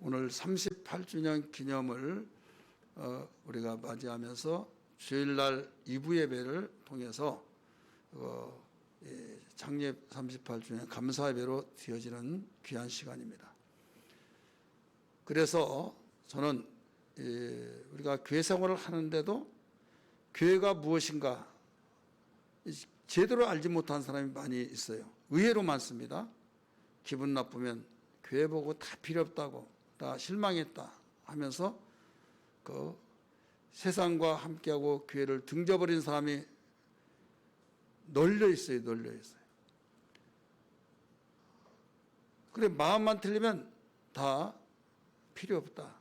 오늘 38주년 기념을 우리가 맞이하면서 주일날 2부 예배를 통해서 창립 38주년 감사 예배로 되어지는 귀한 시간입니다. 그래서 저는 우리가 교회 생활을 하는데도 교회가 무엇인가 제대로 알지 못한 사람이 많이 있어요. 의외로 많습니다. 기분 나쁘면 교회 보고 다 필요 없다고, 다 실망했다 하면서 그 세상과 함께하고 교회를 등져버린 사람이 널려 있어요. 그래, 마음만 틀리면 다 필요 없다.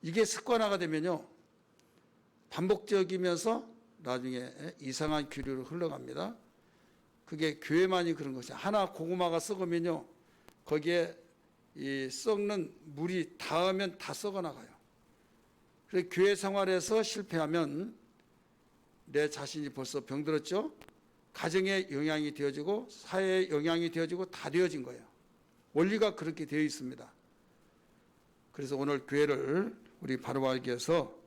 이게 습관화가 되면요, 반복적이면서 나중에 이상한 기류로 흘러갑니다. 그게 교회만이 그런 것이, 하나 고구마가 썩으면요, 거기에 이 썩는 물이 닿으면 다 썩어나가요. 그래서 교회 생활에서 실패하면 내 자신이 벌써 병들었죠. 가정에 영향이 되어지고 사회에 영향이 되어지고 다 되어진 거예요. 원리가 그렇게 되어 있습니다. 그래서 오늘 교회를 우리 바로 알기 위해서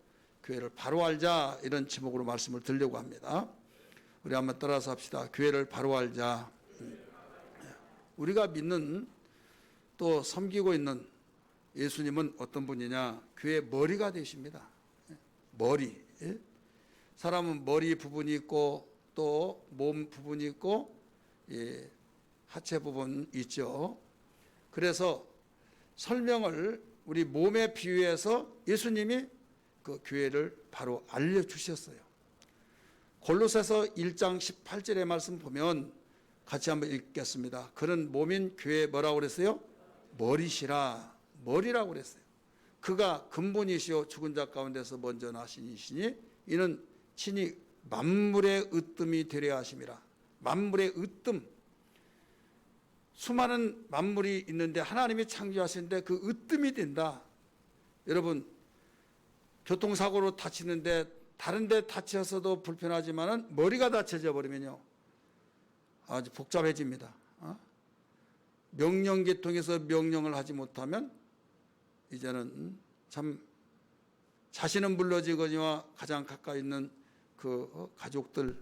교회를 바로 알자, 이런 제목으로 말씀을 드리려고 합니다. 우리 한번 따라서 합시다. 교회를 바로 알자. 우리가 믿는 또 섬기고 있는 예수님은 어떤 분이냐? 교회의 머리가 되십니다. 머리. 사람은 머리 부분이 있고 또 몸 부분이 있고 하체 부분 있죠. 그래서 설명을 우리 몸에 비유해서 예수님이 그 교회를 바로 알려주셨어요. 골로새서 1장 18절의 말씀 보면 같이 한번 읽겠습니다. 그는 몸인 교회에 뭐라고 그랬어요? 머리시라. 머리라고 그랬어요. 그가 근본이시오 죽은 자 가운데서 먼저 나신 이시니 이는 친히 만물의 으뜸이 되려 하심이라. 만물의 으뜸. 수많은 만물이 있는데 하나님이 창조하시는데 그 으뜸이 된다. 여러분, 교통사고로 다치는데 다른 데 다쳐서도 불편하지만은 머리가 다쳐져 버리면요, 아주 복잡해집니다. 명령계통에서 명령을 하지 못하면 이제는 참 자신은 물러지거니와 가장 가까이 있는 그 가족들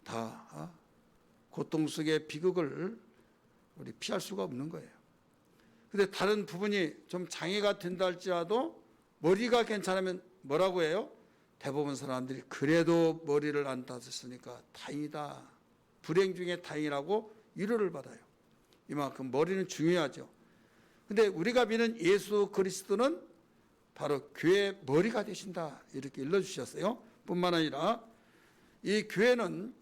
다 고통 속의 비극을 우리 피할 수가 없는 거예요. 그런데 다른 부분이 좀 장애가 된다 할지라도 머리가 괜찮으면 뭐라고 해요? 대부분 사람들이 그래도 머리를 안 다쳤으니까 다행이다. 불행 중에 다행이라고 위로를 받아요. 이만큼 머리는 중요하죠. 그런데 우리가 믿는 예수 그리스도는 바로 교회의 머리가 되신다, 이렇게 일러주셨어요. 뿐만 아니라 이 교회는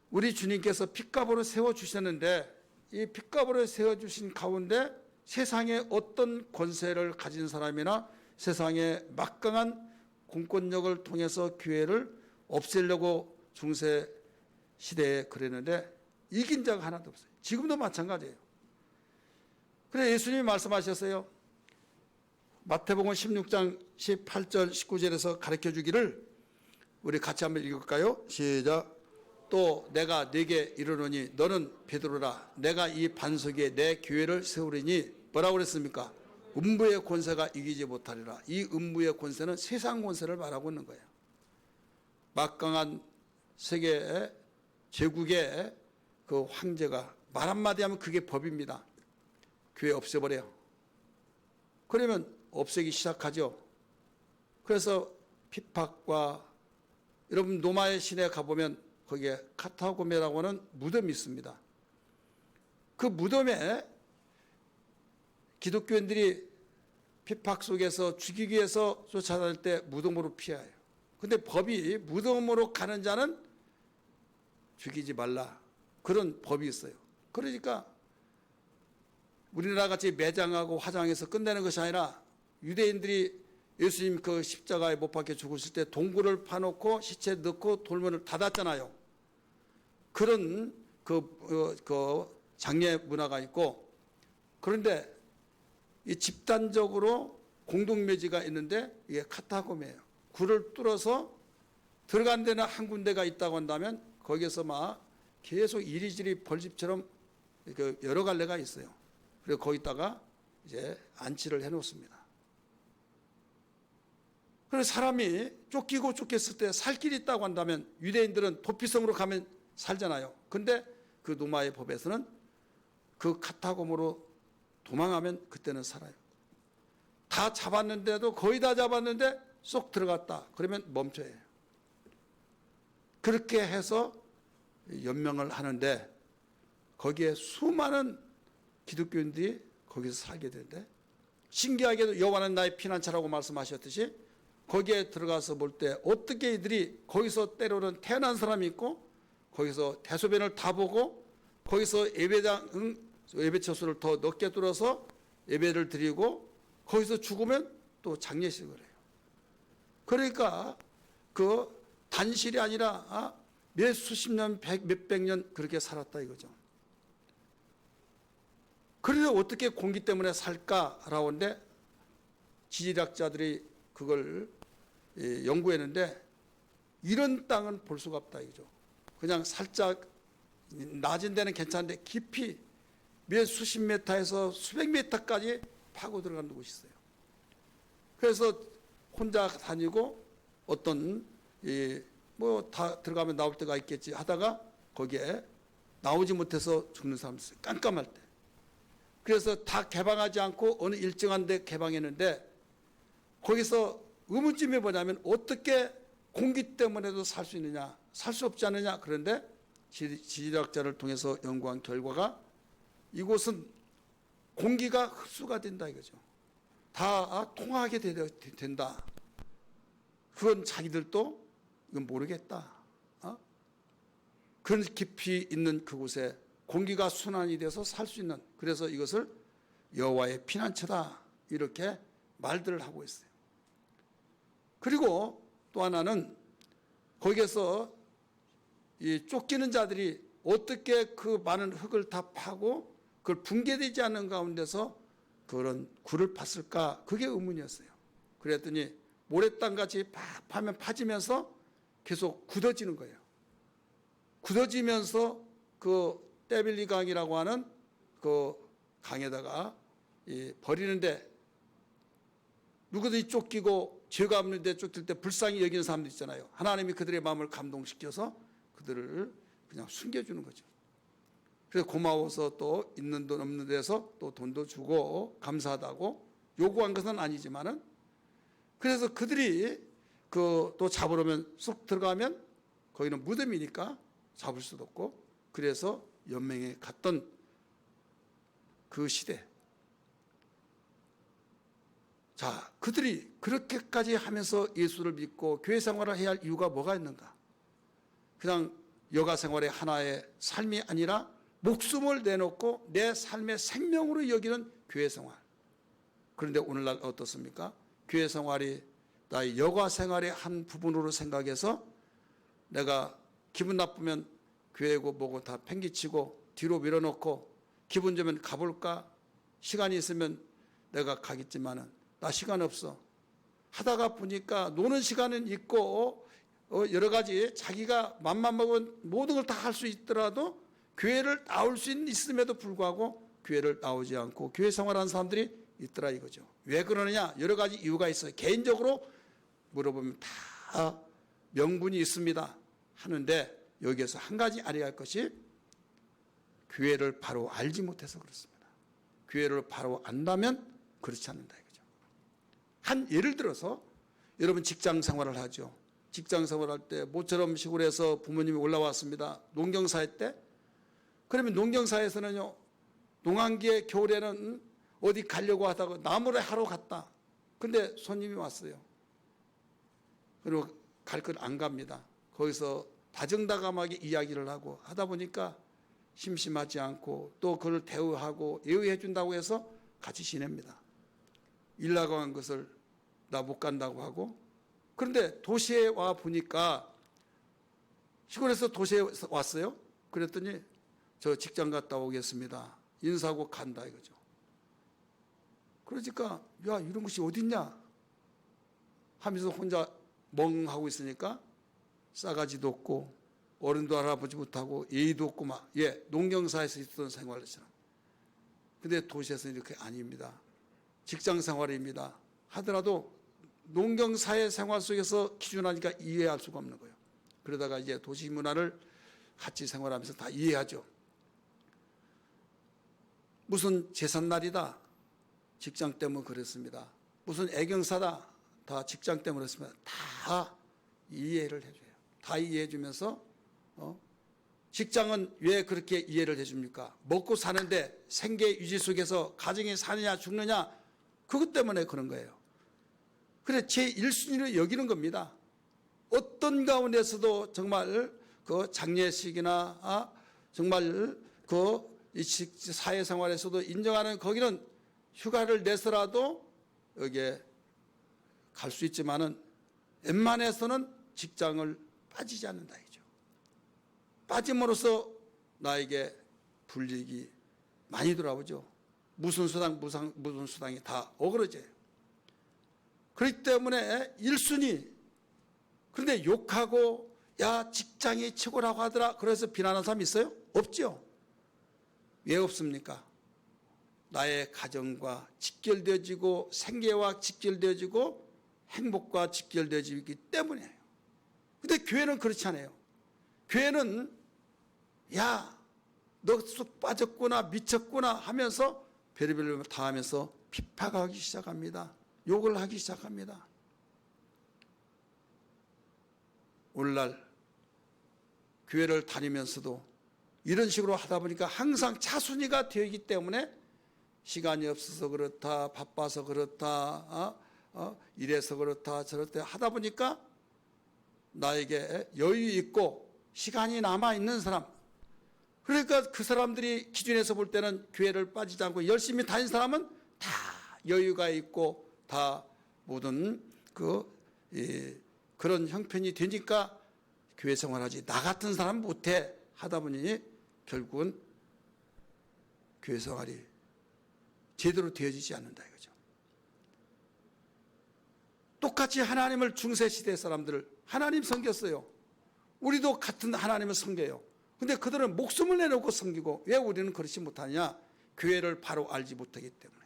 우리 주님께서 핏값으로 세워주셨는데 이 핏값으로 세워주신 가운데 세상에 어떤 권세를 가진 사람이나 세상의 막강한 공권력을 통해서 교회를 없애려고 중세 시대에 그랬는데 이긴 자가 하나도 없어요. 지금도 마찬가지예요. 그래서 예수님이 말씀하셨어요. 마태복음 16장 18절 19절에서 가르쳐 주기를 우리 같이 한번 읽을까요? 시작. 또 내가 네게 이르노니 너는 베드로라. 내가 이 반석 위에 내 교회를 세우리니 뭐라고 그랬습니까? 음부의 권세가 이기지 못하리라. 이 음부의 권세는 세상 권세를 말하고 있는 거예요. 막강한 세계 제국의 그 황제가 말 한마디 하면 그게 법입니다. 교회 없애버려요. 그러면 없애기 시작하죠. 그래서 핍박과, 여러분 노마의 시내에 가보면 거기에 카타고메라고 하는 무덤이 있습니다. 그 무덤에 기독교인들이 핍박 속에서 죽이기 위해서 쫓아다닐 때 무덤으로 피해요. 그런데 법이 무덤으로 가는 자는 죽이지 말라, 그런 법이 있어요. 그러니까 우리나라 같이 매장하고 화장해서 끝내는 것이 아니라 유대인들이 예수님 그 십자가에 못 박혀 죽으실 때 동굴을 파놓고 시체 넣고 돌문을 닫았잖아요. 그런 그 장례 문화가 있고, 그런데 이 집단적으로 공동묘지가 있는데 이게 카타콤이에요. 굴을 뚫어서 들어간 데는 한 군데가 있다고 한다면 거기에서 막 계속 이리저리 벌집처럼 여러 갈래가 있어요. 그리고 거기다가 이제 안치를 해놓습니다. 그래서 사람이 쫓겼을 때 살 길이 있다고 한다면 유대인들은 도피성으로 가면 살잖아요. 근데 그 노마의 법에서는 그 카타콤으로 도망하면 그때는 살아요. 다 잡았는데도 거의 다 잡았는데 쏙 들어갔다. 그러면 멈춰야 해요. 그렇게 해서 연명을 하는데 거기에 수많은 기독교인들이 거기서 살게 되는데 신기하게도 여호와는 나의 피난처라고 말씀하셨듯이 거기에 들어가서 볼 때 어떻게 이들이 거기서 때로는 태어난 사람이 있고 거기서 대소변을 다 보고 거기서 예배 처소를 더 넓게 뚫어서 예배를 드리고 거기서 죽으면 또 장례식을 해요. 그러니까 그 단실이 아니라 몇 수십 년, 몇백 년 그렇게 살았다 이거죠. 그래서 어떻게 공기 때문에 살까라고 하는데 지질학자들이 그걸 연구했는데 이런 땅은 볼 수가 없다 이거죠. 그냥 살짝 낮은 데는 괜찮은데 깊이 몇 수십 미터에서 수백 미터까지 파고 들어가는 곳이 있어요. 그래서 혼자 다니고 어떤 뭐 다 들어가면 나올 때가 있겠지 하다가 거기에 나오지 못해서 죽는 사람이 있어요. 깜깜할 때. 그래서 다 개방하지 않고 어느 일정한 데 개방했는데 거기서 의문점이 뭐냐면 어떻게 공기 때문에도 살 수 있느냐, 살 수 없지 않느냐. 그런데 지질학자를 통해서 연구한 결과가 이곳은 공기가 흡수가 된다 이거죠. 다 통하게 된다. 그건 자기들도 이건 모르겠다. 그런 깊이 있는 그곳에 공기가 순환이 돼서 살 수 있는, 그래서 이것을 여호와의 피난처다 이렇게 말들을 하고 있어요. 그리고 또 하나는 거기에서 이 쫓기는 자들이 어떻게 그 많은 흙을 다 파고 그걸 붕괴되지 않는 가운데서 그런 굴을 팠을까? 그게 의문이었어요. 그랬더니 모래땅같이 팍 파면 파지면서 계속 굳어지는 거예요. 굳어지면서 그 떼빌리 강이라고 하는 그 강에다가 버리는데 누구든지 쫓기고 죄가 없는데 쫓길 때 불쌍히 여기는 사람들 있잖아요. 하나님이 그들의 마음을 감동시켜서 그들을 그냥 숨겨주는 거죠. 그래서 고마워서 또 있는 돈 없는 데서 또 돈도 주고 감사하다고 요구한 것은 아니지만은 그래서 그들이 그 또 잡으려면 쏙 들어가면 거기는 무덤이니까 잡을 수도 없고 그래서 연맹에 갔던 그 시대. 자, 그들이 그렇게까지 하면서 예수를 믿고 교회 생활을 해야 할 이유가 뭐가 있는가? 그냥 여가 생활의 하나의 삶이 아니라 목숨을 내놓고 내 삶의 생명으로 여기는 교회 생활. 그런데 오늘날 어떻습니까? 교회 생활이 나의 여가 생활의 한 부분으로 생각해서 내가 기분 나쁘면 교회고 뭐고 다 팽개치고 뒤로 밀어놓고 기분 좋으면 가볼까? 시간이 있으면 내가 가겠지만은 나 시간 없어. 하다가 보니까 노는 시간은 있고 여러 가지 자기가 맘만 먹으면 모든 걸 다 할 수 있더라도 교회를 나올 수 있음에도 불구하고 교회를 나오지 않고 교회 생활하는 사람들이 있더라 이거죠. 왜 그러느냐? 여러 가지 이유가 있어요. 개인적으로 물어보면 다 명분이 있습니다 하는데 여기에서 한 가지 알아야 할 것이 교회를 바로 알지 못해서 그렇습니다. 교회를 바로 안다면 그렇지 않는다 이거죠. 한 예를 들어서 여러분 직장 생활을 하죠. 직장 생활할 때 모처럼 시골에서 부모님이 올라왔습니다. 농경사회 때. 그러면 농경사에서는요, 농한기에 겨울에는 어디 가려고 하다가 나무를 하러 갔다. 근데 손님이 왔어요. 그리고 갈 걸 안 갑니다. 거기서 다정다감하게 이야기를 하고 하다 보니까 심심하지 않고 또 그를 대우하고 예의해 준다고 해서 같이 지냅니다. 일 나간 것을 나 못 간다고 하고 그런데 도시에 와 보니까 시골에서 도시에 왔어요. 그랬더니 저 직장 갔다 오겠습니다. 인사하고 간다 이거죠. 그러니까 야 이런 것이 어딨냐 하면서 혼자 멍하고 있으니까 싸가지도 없고 어른도 알아보지 못하고 예의도 없고 막 농경사에서 있던 생활처럼 근데 도시에서는 이렇게 아닙니다. 직장 생활입니다. 하더라도 농경사회 생활 속에서 기준하니까 이해할 수가 없는 거예요. 그러다가 이제 도시 문화를 같이 생활하면서 다 이해하죠. 무슨 제삿날이다, 직장 때문에 그랬습니다. 무슨 애경사다, 다 직장 때문에 그랬습니다. 다 이해를 해줘요. 다 이해해 주면서 직장은 왜 그렇게 이해를 해줍니까? 먹고 사는데 생계 유지 속에서 가정이 사느냐 죽느냐 그것 때문에 그런 거예요. 그래 제 1순위로 여기는 겁니다. 어떤 가운데서도 정말 그 장례식이나 정말 그 사회생활에서도 인정하는 거기는 휴가를 내서라도 여기에 갈 수 있지만은 웬만해서는 직장을 빠지지 않는다 이죠. 빠짐으로써 나에게 불이익이 많이 돌아오죠. 무슨 수당이 다 어그러져요. 그렇기 때문에 1순위. 그런데 욕하고 야 직장이 최고라고 하더라 그래서 비난하는 사람 있어요? 없죠. 왜 없습니까? 나의 가정과 직결되어지고 생계와 직결되어지고 행복과 직결되어지기 때문이에요. 근데 교회는 그렇지 않아요. 교회는 야 너 쑥 빠졌구나 미쳤구나 하면서 별의별 다 하면서 핍박하기 시작합니다. 욕을 하기 시작합니다. 오늘날 교회를 다니면서도 이런 식으로 하다 보니까 항상 차순위가 되어 있기 때문에 시간이 없어서 그렇다, 바빠서 그렇다, 이래서 그렇다, 저렇다 하다 보니까 나에게 여유 있고 시간이 남아있는 사람, 그러니까 그 사람들이 기준에서 볼 때는 교회를 빠지지 않고 열심히 다닌 사람은 다 여유가 있고 다 모든 그런 형편이 되니까 교회 생활하지. 나 같은 사람 못해 하다 보니 결국은 교회 생활이 제대로 되어지지 않는다 이거죠. 똑같이 하나님을 중세시대 사람들을 하나님 섬겼어요. 우리도 같은 하나님을 섬겨요. 근데 그들은 목숨을 내놓고 섬기고 왜 우리는 그렇지 못하냐? 교회를 바로 알지 못하기 때문에.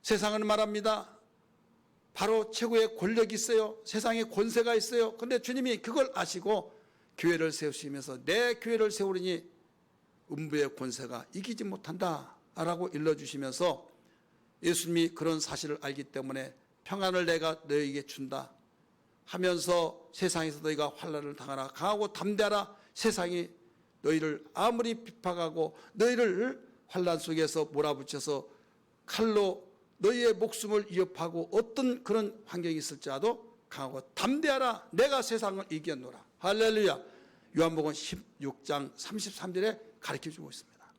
세상은 말합니다. 바로 최고의 권력이 있어요. 세상에 권세가 있어요. 그런데 주님이 그걸 아시고 교회를 세우시면서 내 교회를 세우리니 음부의 권세가 이기지 못한다 라고 일러주시면서 예수님이 그런 사실을 알기 때문에 평안을 내가 너희에게 준다 하면서 세상에서 너희가 환난을 당하라 강하고 담대하라. 세상이 너희를 아무리 핍박하고 너희를 환난 속에서 몰아붙여서 칼로 너희의 목숨을 위협하고 어떤 그런 환경이 있을지라도 강하고 담대하라. 내가 세상을 이겼노라. 할렐루야. 요한복음 16장 33절에 가르쳐주고 있습니다.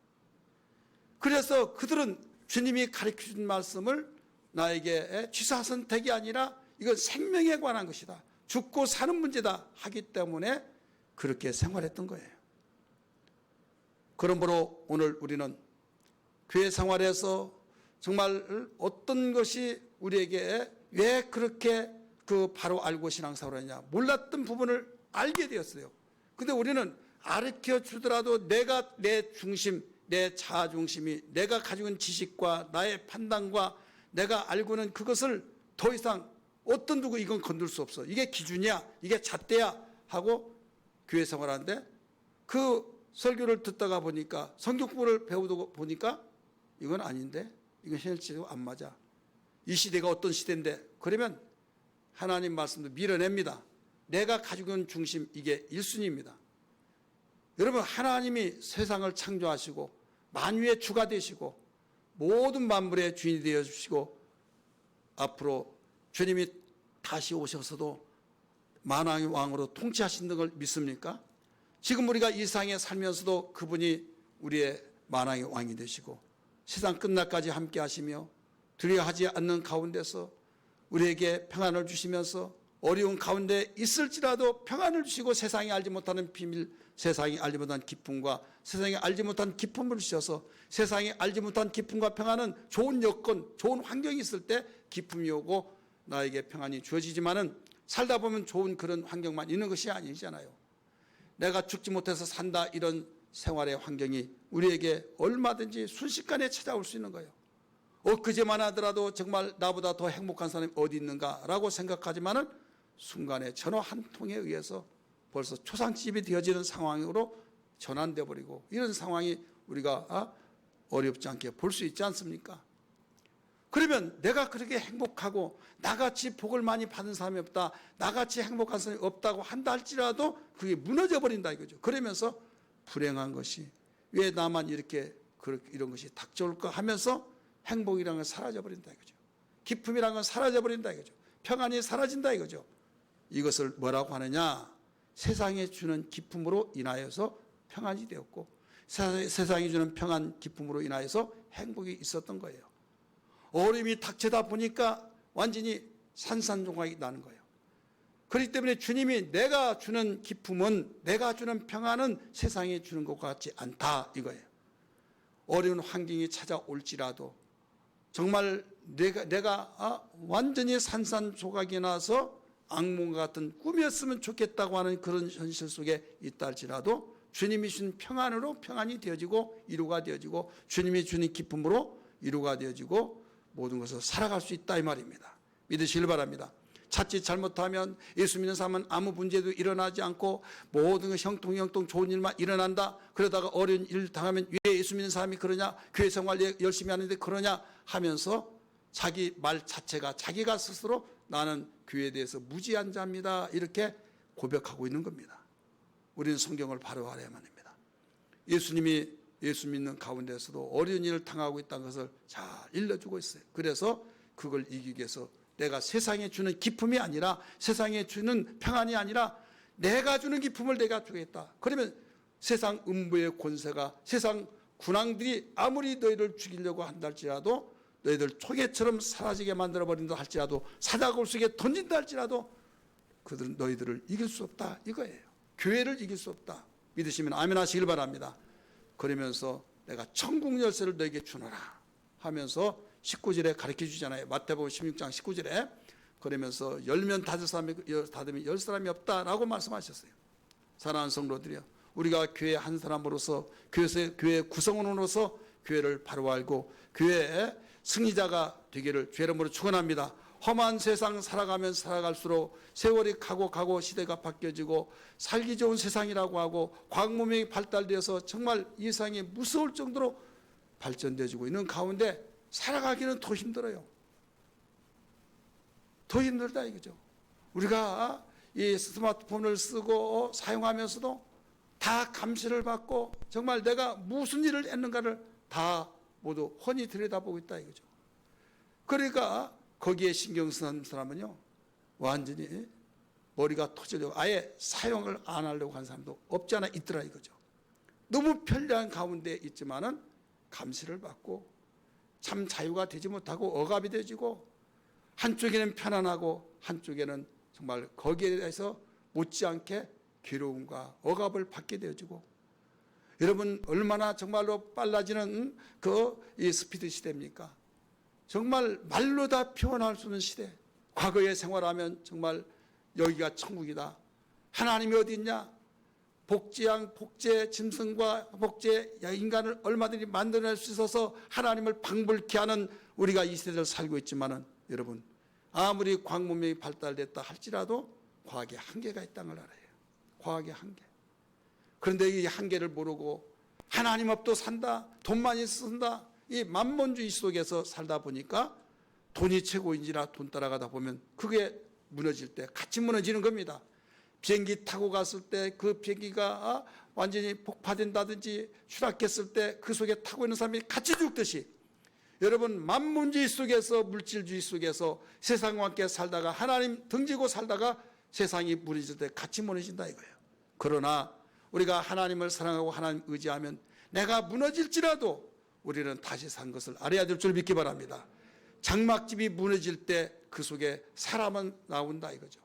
그래서 그들은 주님이 가르쳐준 말씀을 나에게 취사선택이 아니라 이건 생명에 관한 것이다. 죽고 사는 문제다 하기 때문에 그렇게 생활했던 거예요. 그러므로 오늘 우리는 교회 생활에서 정말 어떤 것이 우리에게 왜 그렇게 바로 알고 신앙생활을 하냐 몰랐던 부분을 알게 되었어요. 근데 우리는 가르쳐 주더라도 내가 내 중심, 내 자아 중심이 내가 가지고 있는 지식과 나의 판단과 내가 알고 있는 그것을 더 이상 어떤 누구 이건 건들 수 없어. 이게 기준이야. 이게 잣대야 하고 교회 생활하는데 그 설교를 듣다가 보니까 성경부를 배우다 보니까 이건 아닌데 이건 현실적으로 안 맞아. 이 시대가 어떤 시대인데 그러면 하나님 말씀도 밀어냅니다. 내가 가지고 있는 중심 이게 1순위입니다. 여러분 하나님이 세상을 창조하시고 만유의 주가 되시고 모든 만물의 주인이 되어주시고 앞으로 주님이 다시 오셔서도 만왕의 왕으로 통치하신다는 걸 믿습니까? 지금 우리가 이 세상에 살면서도 그분이 우리의 만왕의 왕이 되시고 세상 끝날까지 함께 하시며 두려워하지 않는 가운데서 우리에게 평안을 주시면서 어려운 가운데 있을지라도 평안을 주시고 세상이 알지 못하는 비밀, 세상이 알지 못한 기쁨과 세상이 알지 못한 기쁨을 주셔서 세상이 알지 못한 기쁨과 평안은 좋은 여건, 좋은 환경이 있을 때 기쁨이 오고 나에게 평안이 주어지지만은 살다 보면 좋은 그런 환경만 있는 것이 아니잖아요. 내가 죽지 못해서 산다 이런 생활의 환경이 우리에게 얼마든지 순식간에 찾아올 수 있는 거예요. 엊그제만 하더라도 정말 나보다 더 행복한 사람이 어디 있는가라고 생각하지만은 순간에 전화 한 통에 의해서 벌써 초상집이 되어지는 상황으로 전환돼 버리고, 이런 상황이 우리가 어렵지 않게 볼 수 있지 않습니까? 그러면 내가 그렇게 행복하고 나같이 복을 많이 받은 사람이 없다, 나같이 행복한 사람이 없다고 한다 할지라도 그게 무너져 버린다 이거죠. 그러면서 불행한 것이 왜 나만 이렇게 이런 것이 닥쳐올까 하면서 행복이라는 건 사라져 버린다 이거죠. 기쁨이라는 건 사라져 버린다 이거죠. 평안이 사라진다 이거죠. 이것을 뭐라고 하느냐? 세상에 주는 기쁨으로 인하여서 평안이 되었고, 세상이 주는 평안 기쁨으로 인하여서 행복이 있었던 거예요. 어려움이 닥쳐다 보니까 완전히 산산조각이 나는 거예요. 그렇기 때문에 주님이 내가 주는 기쁨은, 내가 주는 평안은 세상에 주는 것 같지 않다 이거예요. 어려운 환경이 찾아올지라도 정말 내가 완전히 산산조각이 나서 악몽 같은 꿈이었으면 좋겠다고 하는 그런 현실 속에 있다 할지라도 주님이 주신 평안으로 평안이 되어지고 이루가 되어지고, 주님이 주는 기쁨으로 이루가 되어지고 모든 것을 살아갈 수 있다 이 말입니다. 믿으시길 바랍니다. 자칫 잘못하면 예수 믿는 사람은 아무 문제도 일어나지 않고 모든 것 형통형통 좋은 일만 일어난다. 그러다가 어려운 일 당하면 왜 예수 믿는 사람이 그러냐, 교회 생활 열심히 하는데 그러냐 하면서 자기 말 자체가 자기가 스스로 나는 교회에 대해서 무지한 자입니다 이렇게 고백하고 있는 겁니다. 우리는 성경을 바로 알아야만 합니다. 예수님이 예수 믿는 가운데서도 어려운 일을 당하고 있다는 것을 잘 일러주고 있어요. 그래서 그걸 이기기 위해서 내가 세상에 주는 기쁨이 아니라, 세상에 주는 평안이 아니라 내가 주는 기쁨을 내가 주겠다. 그러면 세상 음부의 권세가, 세상 군왕들이 아무리 너희를 죽이려고 한다 할지라도, 너희들 초계처럼 사라지게 만들어버린다 할지라도, 사자굴 속에 던진다 할지라도 그들은 너희들을 이길 수 없다 이거예요. 교회를 이길 수 없다. 믿으시면 아멘 하시길 바랍니다. 그러면서 내가 천국 열쇠를 너에게 주노라 하면서 19절에 가르쳐 주잖아요. 마태복음 16장 19절에. 그러면서 열면 닫으면 10사람이 없다라고 말씀하셨어요. 사랑하는 성도들이요, 우리가 교회 한 사람으로서, 교회 구성원으로서 교회를 바로 알고 교회의 승리자가 되기를 주의 이름으로 축원합니다. 험한 세상 살아가면 살아갈수록 세월이 가고 시대가 바뀌어지고 살기 좋은 세상이라고 하고 과학문명이 발달되어서 정말 이 세상이 무서울 정도로 발전되어지고 있는 가운데 살아가기는 더 힘들어요. 더 힘들다 이거죠. 우리가 이 스마트폰을 쓰고 사용하면서도 다 감시를 받고 정말 내가 무슨 일을 했는가를 다 모두 훤히 들여다보고 있다 이거죠. 그러니까 거기에 신경 쓰는 사람은요, 완전히 머리가 터지려고 아예 사용을 안 하려고 하는 사람도 없지 않아 있더라 이거죠. 너무 편리한 가운데 있지만은 감시를 받고 참 자유가 되지 못하고 억압이 되지고, 한쪽에는 편안하고 한쪽에는 정말 거기에 대해서 못지않게 괴로움과 억압을 받게 되어지고, 여러분 얼마나 정말로 빨라지는 이 스피드 시대입니까? 정말 말로 다 표현할 수 없는 시대. 과거에 생활하면 정말 여기가 천국이다. 하나님이 어디 있냐? 복지양, 복제 짐승과 복제 인간을 얼마든지 만들어낼 수 있어서 하나님을 방불케 하는 우리가 이 세대를 살고 있지만은, 여러분 아무리 과학 문명이 발달됐다 할지라도 과학의 한계가 있다는 걸 알아요. 과학의 한계. 그런데 이 한계를 모르고 하나님 없도 산다, 돈만 있어서 이 만몬주의 속에서 살다 보니까 돈이 최고인지라 돈 따라가다 보면 그게 무너질 때 같이 무너지는 겁니다. 비행기 타고 갔을 때 그 비행기가 완전히 폭파된다든지 추락했을 때 그 속에 타고 있는 사람이 같이 죽듯이, 여러분 만문주의 속에서, 물질주의 속에서 세상과 함께 살다가 하나님 등지고 살다가 세상이 무너질 때 같이 무너진다 이거예요. 그러나 우리가 하나님을 사랑하고 하나님 의지하면 내가 무너질지라도 우리는 다시 산 것을 알아야 될 줄 믿기 바랍니다. 장막집이 무너질 때 그 속에 사람은 나온다 이거죠.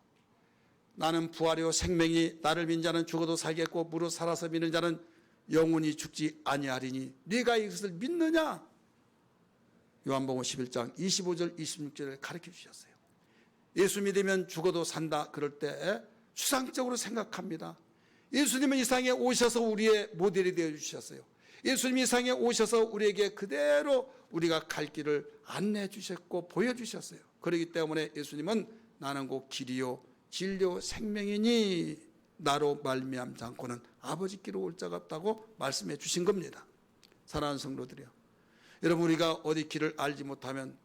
나는 부활이요 생명이, 나를 믿는 자는 죽어도 살겠고 무릇 살아서 믿는 자는 영원히 죽지 아니하리니 네가 이것을 믿느냐? 요한복음 11장 25절 26절을 가르쳐 주셨어요. 예수 믿으면 죽어도 산다 그럴 때 추상적으로 생각합니다. 예수님은 이 세상에 오셔서 우리의 모델이 되어 주셨어요. 예수님이 이 세상에 오셔서 우리에게 그대로 우리가 갈 길을 안내해 주셨고 보여주셨어요. 그렇기 때문에 예수님은 나는 곧 길이요 진리요 생명이니 나로 말미암지 않고는 아버지께로 올 자가 없다고 말씀해 주신 겁니다. 사랑하는 성도들이요, 여러분, 우리가 어디 길을 알지 못하면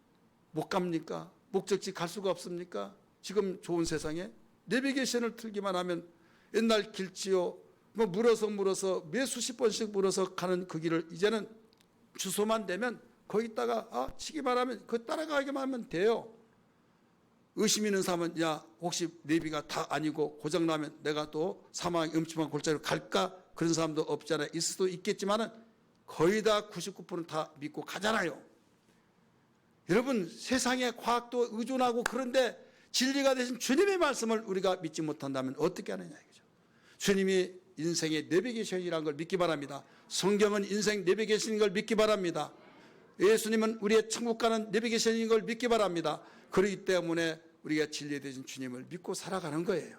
못 갑니까? 목적지 갈 수가 없습니까? 지금 좋은 세상에 내비게이션을 틀기만 하면 옛날 길지요 물어서 몇 수십 번씩 물어서 가는 그 길을 이제는 주소만 되면 거기다가 치기만 하면 그 따라가기만 하면 돼요. 의심 있는 사람은 야 혹시 내비가 다 아니고 고장나면 내가 또 사망의 음침한 골짜기로 갈까? 그런 사람도 없잖아요. 있을 수도 있겠지만은 거의 다 99%는 다 믿고 가잖아요. 여러분, 세상의 과학도 의존하고 그런데 진리가 되신 주님의 말씀을 우리가 믿지 못한다면 어떻게 하느냐 이거죠. 주님이 인생의 내비게이션이라는 걸 믿기 바랍니다. 성경은 인생 내비게이션인 걸 믿기 바랍니다. 예수님은 우리의 천국 가는 내비게이션인 걸 믿기 바랍니다. 그렇기 때문에 우리가 진리 되신 주님을 믿고 살아가는 거예요.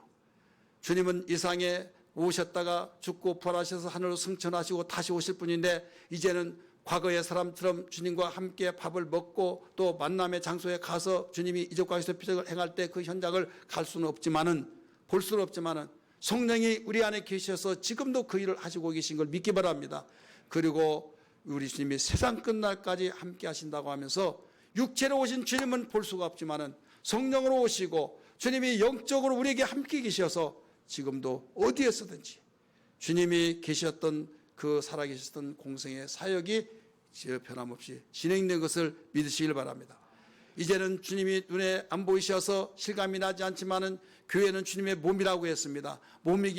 주님은 이 세상에 오셨다가 죽고 부활하셔서 하늘로 승천하시고 다시 오실 분인데 이제는 과거의 사람처럼 주님과 함께 밥을 먹고 또 만남의 장소에 가서 주님이 이적과 표적을 행할 때 그 현장을 갈 수는 없지만은 볼 수는 없지만은 성령이 우리 안에 계셔서 지금도 그 일을 하시고 계신 걸 믿기 바랍니다. 그리고 우리 주님이 세상 끝날까지 함께 하신다고 하면서 육체로 오신 주님은 볼 수가 없지만은 성령으로 오시고 주님이 영적으로 우리에게 함께 계셔서 지금도 어디에서든지 주님이 계셨던 그 살아계셨던 공생의 사역이 변함없이 진행된 것을 믿으시길 바랍니다. 이제는 주님이 눈에 안 보이셔서 실감이 나지 않지만은 교회는 주님의 몸이라고 했습니다. 몸이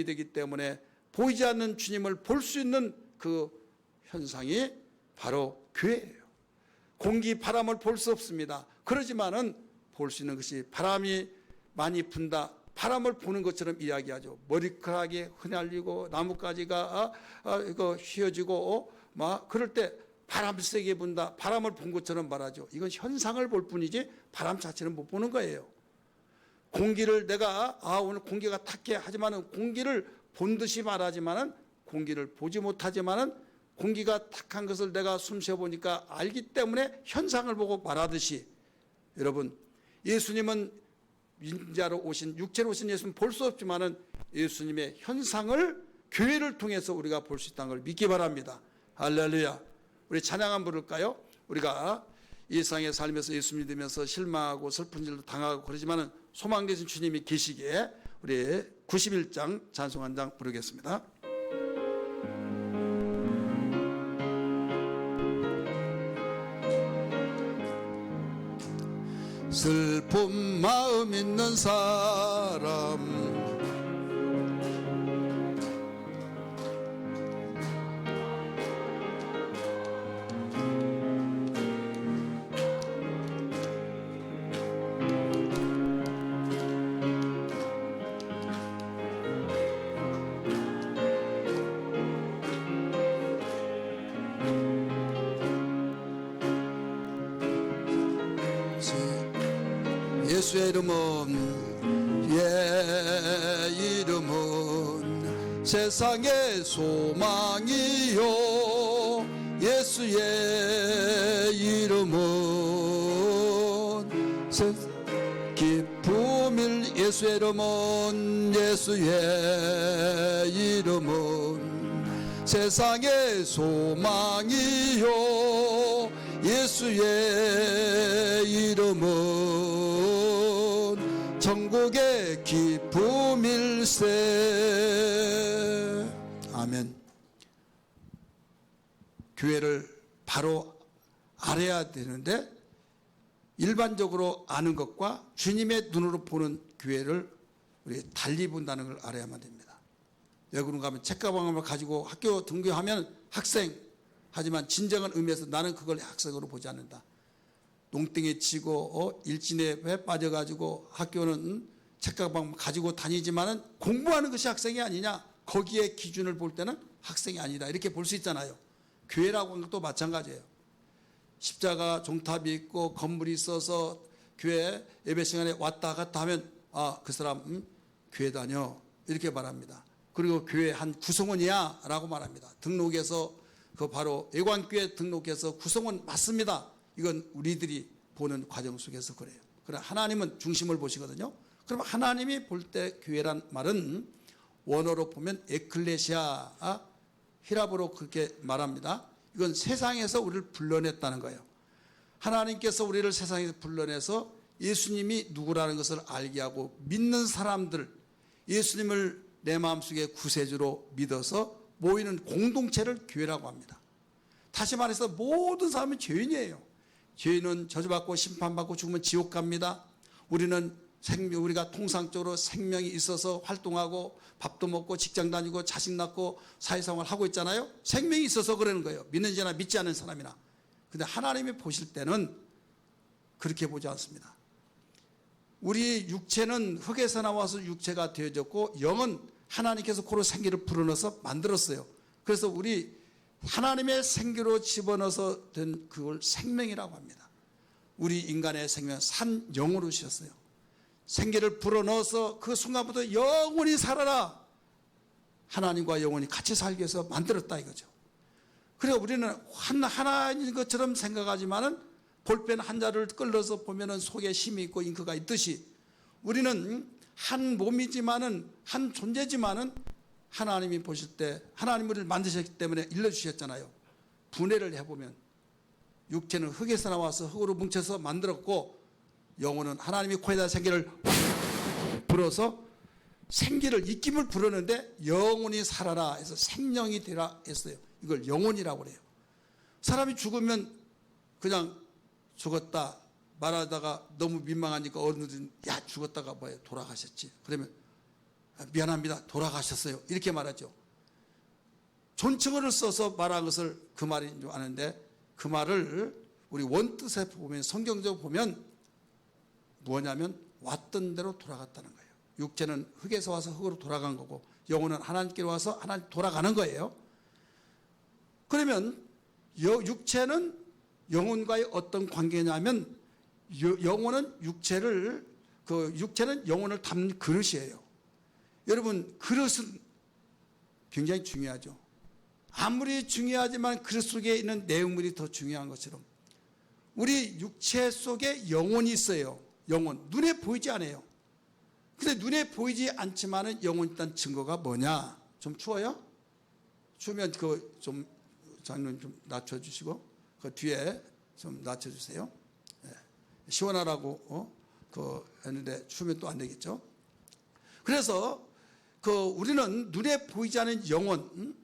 되기 때문에 보이지 않는 주님을 볼 수 있는 그 현상이 바로 교회예요. 공기, 바람을 볼 수 없습니다. 그러지만은 볼 수 있는 것이 바람이 많이 분다. 바람을 보는 것처럼 이야기하죠. 머리카락이 흩날리고 나뭇가지가 이거 휘어지고 막 그럴 때 바람 세게 분다. 바람을 본 것처럼 말하죠. 이건 현상을 볼 뿐이지 바람 자체는 못 보는 거예요. 공기를 내가 오늘 공기가 탁해 하지만은 공기를 본 듯이 말하지만은 공기를 보지 못하지만은 공기가 탁한 것을 내가 숨 쉬어 보니까 알기 때문에 현상을 보고 말하듯이 여러분, 예수님은 인자로 오신 육체로 오신 예수는 볼 수 없지만은 예수님의 현상을 교회를 통해서 우리가 볼 수 있다는 걸 믿기 바랍니다. 할렐루야. 우리 찬양 한번 부를까요? 우리가 이 세상에 살면서 예수 믿으면서 실망하고 슬픈 일도 당하고 그러지만은 소망 되신 주님이 계시기에 우리 91장 찬송 한 장 부르겠습니다. 슬픈 마음 있는 사람 예수의 이름은 세상의 소망이요 예수의 이름은 기쁨일 예수의 이름은 세상의 소망이요 예수의 이름은 천국의 기쁨일세. 아멘. 교회를 바로 알아야 되는데 일반적으로 아는 것과 주님의 눈으로 보는 교회를 우리 달리 본다는 걸 알아야만 됩니다. 여러분 가면 책가방을 가지고 학교 등교하면 학생, 하지만 진정한 의미에서 나는 그걸 학생으로 보지 않는다. 농땡이 치고 일진에 왜 빠져가지고 학교는 책가방 가지고 다니지만은 공부하는 것이 학생이 아니냐, 거기에 기준을 볼 때는 학생이 아니다, 이렇게 볼 수 있잖아요. 교회라고 하는 것도 마찬가지예요. 십자가 종탑이 있고 건물이 있어서 교회 예배 시간에 왔다 갔다 하면 그 사람 교회 다녀, 이렇게 말합니다. 그리고 교회 한 구성원이야 라고 말합니다. 등록해서 그 바로 애관교회 등록해서 구성원 맞습니다. 이건 우리들이 보는 과정 속에서 그래요. 그러나 하나님은 중심을 보시거든요. 그럼 하나님이 볼 때 교회란 말은 원어로 보면 에클레시아, 히라보로 그렇게 말합니다. 이건 세상에서 우리를 불러냈다는 거예요. 하나님께서 우리를 세상에서 불러내서 예수님이 누구라는 것을 알게 하고 믿는 사람들, 예수님을 내 마음속에 구세주로 믿어서 모이는 공동체를 교회라고 합니다. 다시 말해서 모든 사람은 죄인이에요. 죄인은 저주받고 심판받고 죽으면 지옥 갑니다. 우리가 통상적으로 생명이 있어서 활동하고 밥도 먹고 직장 다니고 자식 낳고 사회생활 하고 있잖아요. 생명이 있어서 그러는 거예요. 믿는지나 믿지 않는 사람이나. 근데 하나님이 보실 때는 그렇게 보지 않습니다. 우리 육체는 흙에서 나와서 육체가 되어졌고 영은 하나님께서 고로 생기를 불어넣어서 만들었어요. 그래서 우리 하나님의 생기로 집어넣어서 된 그걸 생명이라고 합니다. 우리 인간의 생명은 산 영으로 주셨어요. 생기를 불어넣어서 그 순간부터 영원히 살아라. 하나님과 영원히 같이 살기 위해서 만들었다 이거죠. 그래서 우리는 하나인 것처럼 생각하지만은 볼펜 한 자를 끌어서 보면은 속에 힘이 있고 잉크가 있듯이 우리는 한 몸이지만은 한 존재지만은 하나님이 보실 때 하나님 우리를 만드셨기 때문에 일러주셨잖아요. 분해를 해보면 육체는 흙에서 나와서 흙으로 뭉쳐서 만들었고 영혼은 하나님이 코에다 생기를 불어서 생기를 입김을 불었는데 영혼이 살아라 해서 생명이 되라 했어요. 이걸 영혼이라고 그래요. 사람이 죽으면 그냥 죽었다 말하다가 너무 민망하니까 어른들은 야 죽었다가 뭐예요 돌아가셨지. 그러면 미안합니다 돌아가셨어요 이렇게 말하죠. 존칭어를 써서 말한 것을 그 말인 줄 아는데 그 말을 우리 원뜻에 보면 성경적으로 보면 뭐냐면 왔던 대로 돌아갔다는 거예요. 육체는 흙에서 와서 흙으로 돌아간 거고 영혼은 하나님께로 와서 하나님 돌아가는 거예요. 그러면 육체는 영혼과의 어떤 관계냐면 영혼은 육체는 영혼을 담는 그릇이에요. 여러분 그릇은 굉장히 중요하죠. 아무리 중요하지만 그릇 속에 있는 내용물이 더 중요한 것처럼 우리 육체 속에 영혼이 있어요. 영혼 눈에 보이지 않아요. 근데 눈에 보이지 않지만은 영혼이 있다는 증거가 뭐냐? 좀 추워요? 추우면 좀 장로님 좀 낮춰주시고 그 뒤에 좀 낮춰주세요. 네. 시원하라고 했는데 추우면 또 안 되겠죠. 그래서 우리는 눈에 보이지 않는 영혼,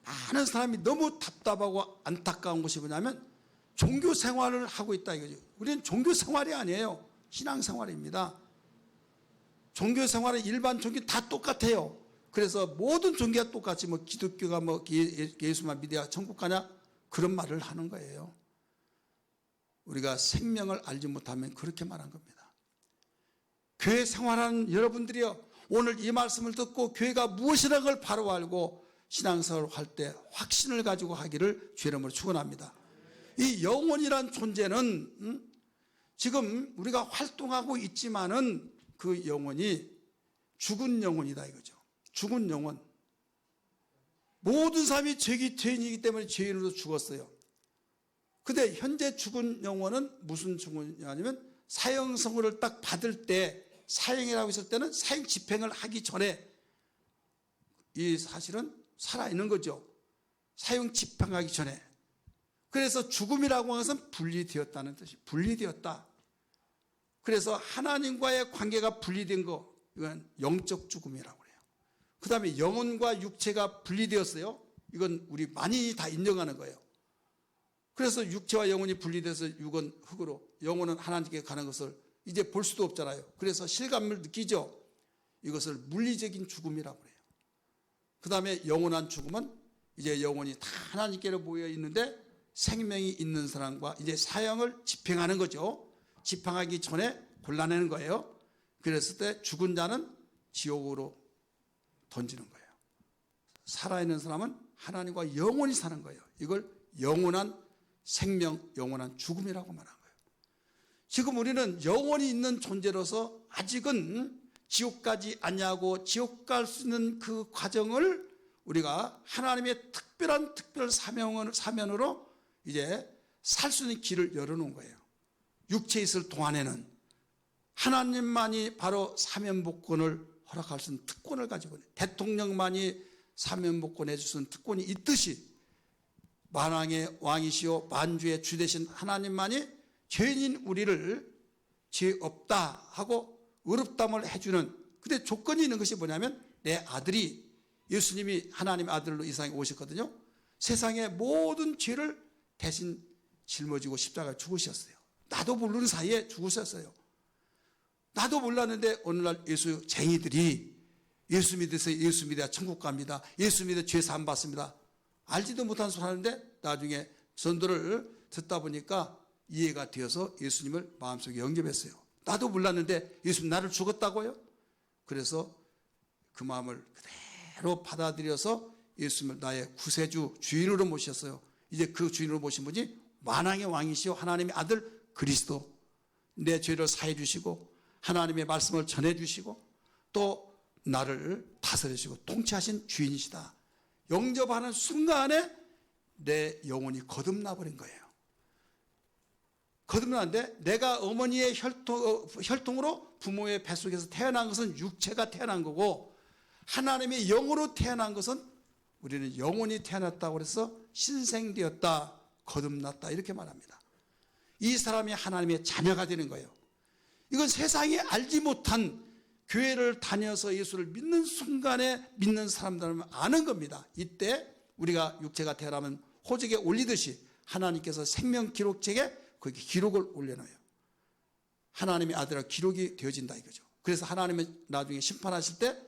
많은 사람이 너무 답답하고 안타까운 것이 뭐냐면 종교 생활을 하고 있다 이거죠. 우리는 종교 생활이 아니에요. 신앙 생활입니다. 종교 생활은 일반 종교 다 똑같아요. 그래서 모든 종교가 똑같이 뭐 기독교가 뭐 예수만 믿어야 천국 가냐 그런 말을 하는 거예요. 우리가 생명을 알지 못하면 그렇게 말한 겁니다. 교회 생활하는 여러분들이요 오늘 이 말씀을 듣고 교회가 무엇이라는 걸 바로 알고 신앙생활을 할 때 확신을 가지고 하기를 주의 이름으로 축원합니다. 이 영혼이란 존재는 지금 우리가 활동하고 있지만은 그 영혼이 죽은 영혼이다 이거죠. 죽은 영혼. 모든 사람이 죄인이기 때문에 죄인으로 죽었어요. 근데 현재 죽은 영혼은 무슨 죽은냐면 사형선고를 딱 받을 때 사형이라고 했을 때는 사형 집행을 하기 전에 이 사실은 살아있는 거죠. 사형 집행하기 전에. 그래서 죽음이라고 하는 것은 분리되었다는 뜻이 분리되었다. 그래서 하나님과의 관계가 분리된 거 이건 영적 죽음이라고 해요. 그 다음에 영혼과 육체가 분리되었어요. 이건 우리 많이 다 인정하는 거예요. 그래서 육체와 영혼이 분리돼서 육은 흙으로 영혼은 하나님께 가는 것을 이제 볼 수도 없잖아요. 그래서 실감을 느끼죠. 이것을 물리적인 죽음이라고 해요. 그 다음에 영원한 죽음은 이제 영혼이 다 하나님께로 모여 있는데 생명이 있는 사람과 이제 사형을 집행하는 거죠. 집행하기 전에 골라내는 거예요. 그랬을 때 죽은 자는 지옥으로 던지는 거예요. 살아있는 사람은 하나님과 영원히 사는 거예요. 이걸 영원한 생명, 영원한 죽음이라고 말한 거예요. 지금 우리는 영원히 있는 존재로서 아직은 지옥 가지 아니하고 지옥 갈 수 있는 그 과정을 우리가 하나님의 특별 사면으로 이제 살 수 있는 길을 열어놓은 거예요. 육체에 있을 동안에는 하나님만이 바로 사면복권을 허락할 수 있는 특권을 가지고 있는, 대통령만이 사면복권 해줄 수 있는 특권이 있듯이 만왕의 왕이시오 만주의 주 되신 하나님만이 죄인인 우리를 죄 없다 하고 의롭담을 해주는, 근데 조건이 있는 것이 뭐냐면 내 아들이, 예수님이 하나님의 아들로 이 세상에 오셨거든요. 세상의 모든 죄를 대신 짊어지고 십자가에 죽으셨어요. 나도 모르는 사이에 죽으셨어요. 나도 몰랐는데 어느 날 예수쟁이들이 예수 믿으세요, 예수 믿어야 천국 갑니다, 예수 믿어 죄 사함 받습니다, 알지도 못한 소리 하는데 나중에 전도를 듣다 보니까 이해가 되어서 예수님을 마음속에 영접했어요. 나도 몰랐는데 예수님 나를 죽었다고요? 그래서 그 마음을 그대로 받아들여서 예수님을 나의 구세주 주인으로 모셨어요. 이제 그 주인으로 모신 분이 만왕의 왕이시오 하나님의 아들 그리스도, 내 죄를 사해 주시고 하나님의 말씀을 전해 주시고 또 나를 다스려 주시고 통치하신 주인이시다. 영접하는 순간에 내 영혼이 거듭나 버린 거예요. 거듭나는데 내가 어머니의 혈통으로 부모의 뱃속에서 태어난 것은 육체가 태어난 거고, 하나님의 영으로 태어난 것은 우리는 영혼이 태어났다고 해서 신생되었다, 거듭났다 이렇게 말합니다. 이 사람이 하나님의 자녀가 되는 거예요. 이건 세상이 알지 못한, 교회를 다녀서 예수를 믿는 순간에 믿는 사람들은 아는 겁니다. 이때 우리가 육체가 태어나면 호적에 올리듯이 하나님께서 생명 기록책에 거기 기록을 올려놔요. 하나님의 아들과 기록이 되어진다 이거죠. 그래서 하나님은 나중에 심판하실 때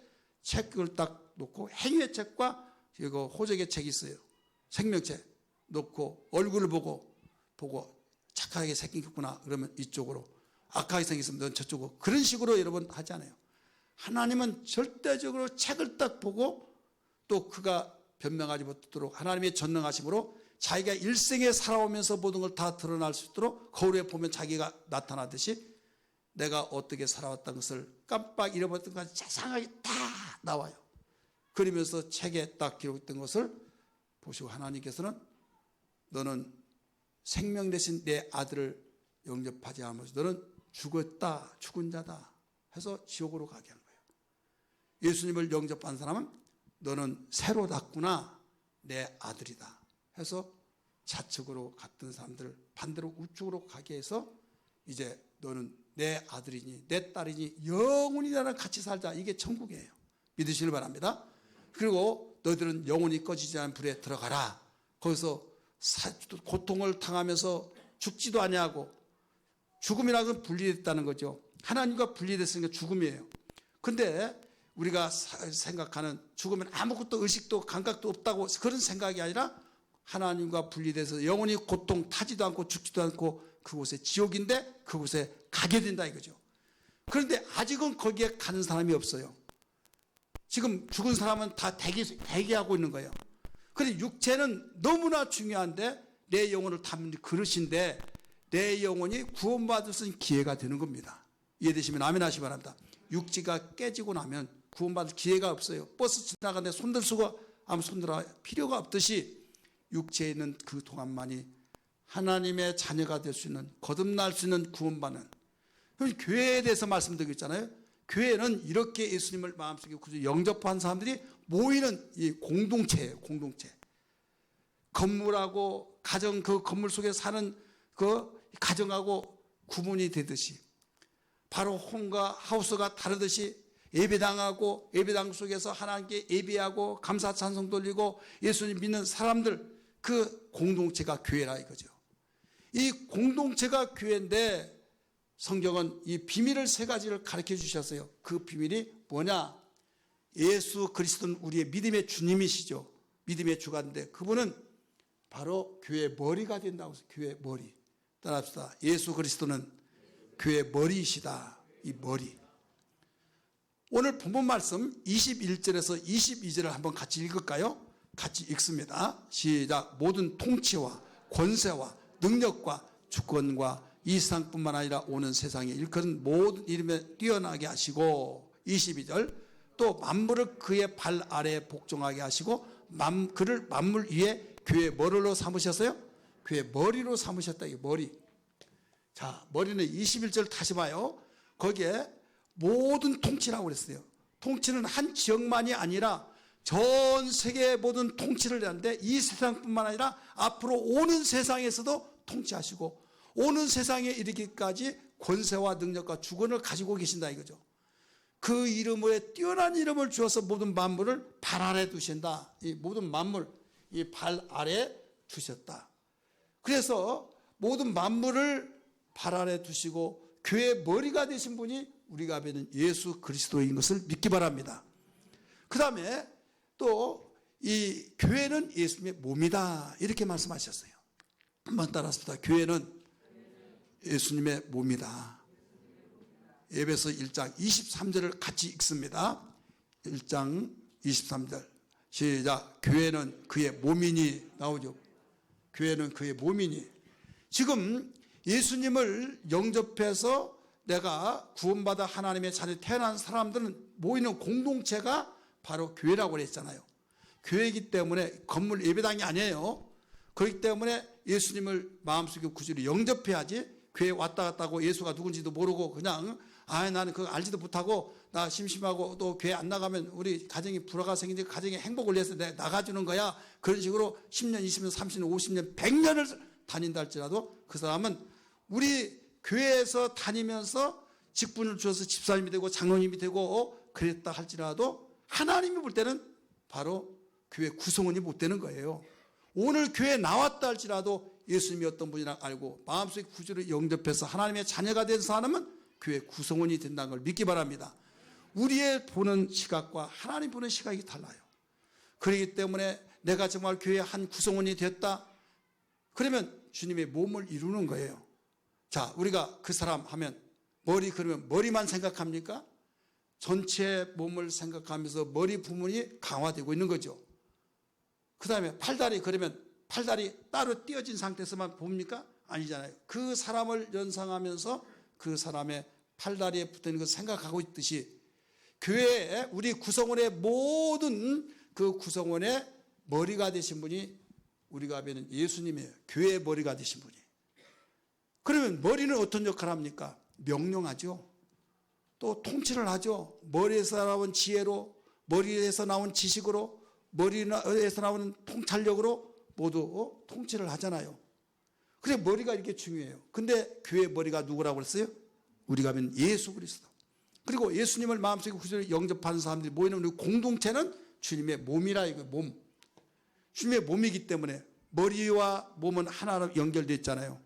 책을 딱 놓고, 행위의 책과 이거 호적의 책이 있어요. 생명책 놓고 얼굴을 보고 착하게 생겼구나 그러면 이쪽으로, 악하게 생겼으면 넌 저쪽으로, 그런 식으로 여러분 하잖아요. 하나님은 절대적으로 책을 딱 보고 또 그가 변명하지 못하도록 하나님의 전능하심으로 자기가 일생에 살아오면서 모든 걸 다 드러날 수 있도록 거울에 보면 자기가 나타나듯이 내가 어떻게 살아왔다는 것을 깜빡 잃어버렸던 것까지 자세하게 다 나와요. 그러면서 책에 딱 기록된 것을 보시고 하나님께서는 너는 생명 대신 내 아들을 영접하지 않으면서 너는 죽었다, 죽은 자다 해서 지옥으로 가게 한 거예요. 예수님을 영접한 사람은 너는 새로 났구나, 내 아들이다 해서 좌측으로 갔던 사람들을 반대로 우측으로 가게 해서 이제 너는 내 아들이니 내 딸이니 영원히 나랑 같이 살자, 이게 천국이에요. 믿으시길 바랍니다. 그리고 너희들은 영원히 꺼지지 않은 불에 들어가라. 거기서 고통을 당하면서 죽지도 아니하고, 죽음이라는 건 분리됐다는 거죠. 하나님과 분리됐으니까 죽음이에요. 근데 우리가 생각하는 죽으면 아무것도 의식도 감각도 없다고 그런 생각이 아니라 하나님과 분리돼서 영원히 고통 타지도 않고 죽지도 않고 그곳에 지옥인데 그곳에 가게 된다 이거죠. 그런데 아직은 거기에 가는 사람이 없어요. 지금 죽은 사람은 다 대기하고 있는 거예요. 그런데 육체는 너무나 중요한데 내 영혼을 담는 그릇인데 내 영혼이 구원받을 수 있는 기회가 되는 겁니다. 이해되시면 아멘 하시기 바랍니다. 육지가 깨지고 나면 구원받을 기회가 없어요. 버스 지나가는데 손들 수가 아무 손들어 필요가 없듯이 육체에 있는 그 동안만이 하나님의 자녀가 될 수 있는, 거듭날 수 있는 구원받는. 교회에 대해서 말씀드리고 있잖아요. 교회는 이렇게 예수님을 마음속에 영접한 사람들이 모이는 이 공동체예요. 공동체. 건물하고 가정, 그 건물 속에 사는 그 가정하고 구분이 되듯이 바로 홈과 하우스가 다르듯이 예배당하고 예배당 속에서 하나님께 예배하고 감사 찬송 돌리고 예수님 믿는 사람들, 그 공동체가 교회라 이거죠. 이 공동체가 교회인데 성경은 이 비밀을 세 가지를 가르쳐 주셨어요. 그 비밀이 뭐냐? 예수 그리스도는 우리의 믿음의 주님이시죠. 믿음의 주가인데 그분은 바로 교회의 머리가 된다고 해서 교회의 머리. 따라합시다. 예수 그리스도는 교회의 머리이시다. 이 머리. 오늘 본문 말씀 21절에서 22절을 한번 같이 읽을까요? 같이 읽습니다. 시작. 모든 통치와 권세와 능력과 주권과 이 세상뿐만 아니라 오는 세상에 일컫는 모든 이름에 뛰어나게 하시고 22절 또 만물을 그의 발 아래에 복종하게 하시고 그를 만물 위에 그의 머리로 삼으셨어요? 그의 머리로 삼으셨다. 이 머리. 자, 머리는 21절 다시 봐요. 거기에 모든 통치라고 그랬어요. 통치는 한 지역만이 아니라 전 세계의 모든 통치를 하는데 이 세상뿐만 아니라 앞으로 오는 세상에서도 통치하시고 오는 세상에 이르기까지 권세와 능력과 주권을 가지고 계신다 이거죠. 그 이름에 뛰어난 이름을 주어서 모든 만물을 발 아래 두신다. 이 모든 만물 이 발 아래 두셨다. 그래서 모든 만물을 발 아래 두시고 교회의 머리가 되신 분이 우리가 뵈는 예수 그리스도인 것을 믿기 바랍니다. 그 다음에 또 이 교회는 예수님의 몸이다 이렇게 말씀하셨어요. 한번 따라합시다. 교회는 예수님의 몸이다. 에베소 1장 23절을 같이 읽습니다. 1장 23절 시작. 교회는 그의 몸이니 나오죠. 교회는 그의 몸이니. 지금 예수님을 영접해서 내가 구원받아 하나님의 자녀 태어난 사람들은 모이는 공동체가 바로 교회라고 그랬잖아요. 교회이기 때문에 건물 예배당이 아니에요. 그렇기 때문에 예수님을 마음속에 구주로 영접해야지 교회 왔다 갔다 하고 예수가 누군지도 모르고 그냥 나는 그거 알지도 못하고 나 심심하고 또 교회 안 나가면 우리 가정이 불화가 생기니까 가정에 행복을 위해서 내가 나가주는 거야. 그런 식으로 10년, 20년, 30년, 50년, 100년을 다닌다 할지라도 그 사람은 우리 교회에서 다니면서 직분을 주어서 집사님이 되고 장로님이 되고 그랬다 할지라도 하나님이 볼 때는 바로 교회 구성원이 못 되는 거예요. 오늘 교회에 나왔다 할지라도 예수님이 어떤 분이라 알고 마음속에 구주를 영접해서 하나님의 자녀가 된 사람은 교회 구성원이 된다는 걸 믿기 바랍니다. 우리의 보는 시각과 하나님 보는 시각이 달라요. 그렇기 때문에 내가 정말 교회의 한 구성원이 됐다 그러면 주님의 몸을 이루는 거예요. 자, 우리가 그 사람 하면 머리 그러면 머리만 생각합니까? 전체 몸을 생각하면서 머리 부분이 강화되고 있는 거죠. 그 다음에 팔다리 그러면 팔다리 따로 띄어진 상태에서만 봅니까? 아니잖아요. 그 사람을 연상하면서 그 사람의 팔다리에 붙어있는 것을 생각하고 있듯이 교회에 우리 구성원의 모든 그 구성원의 머리가 되신 분이 우리가 뵈는 예수님이에요. 교회의 머리가 되신 분이. 그러면 머리는 어떤 역할을 합니까? 명령하죠. 또 통치를 하죠. 머리에서 나온 지혜로, 머리에서 나온 지식으로, 머리에서 나오는 통찰력으로 모두 통치를 하잖아요. 그래 머리가 이렇게 중요해요. 근데 교회 머리가 누구라고 그랬어요? 우리가 ven 예수 그리스도. 그리고 예수님을 마음속에 구주로 영접하는 사람들이 모이는 우리 공동체는 주님의 몸이라 이거 몸. 주님의 몸이기 때문에 머리와 몸은 하나로 연결되어 있잖아요.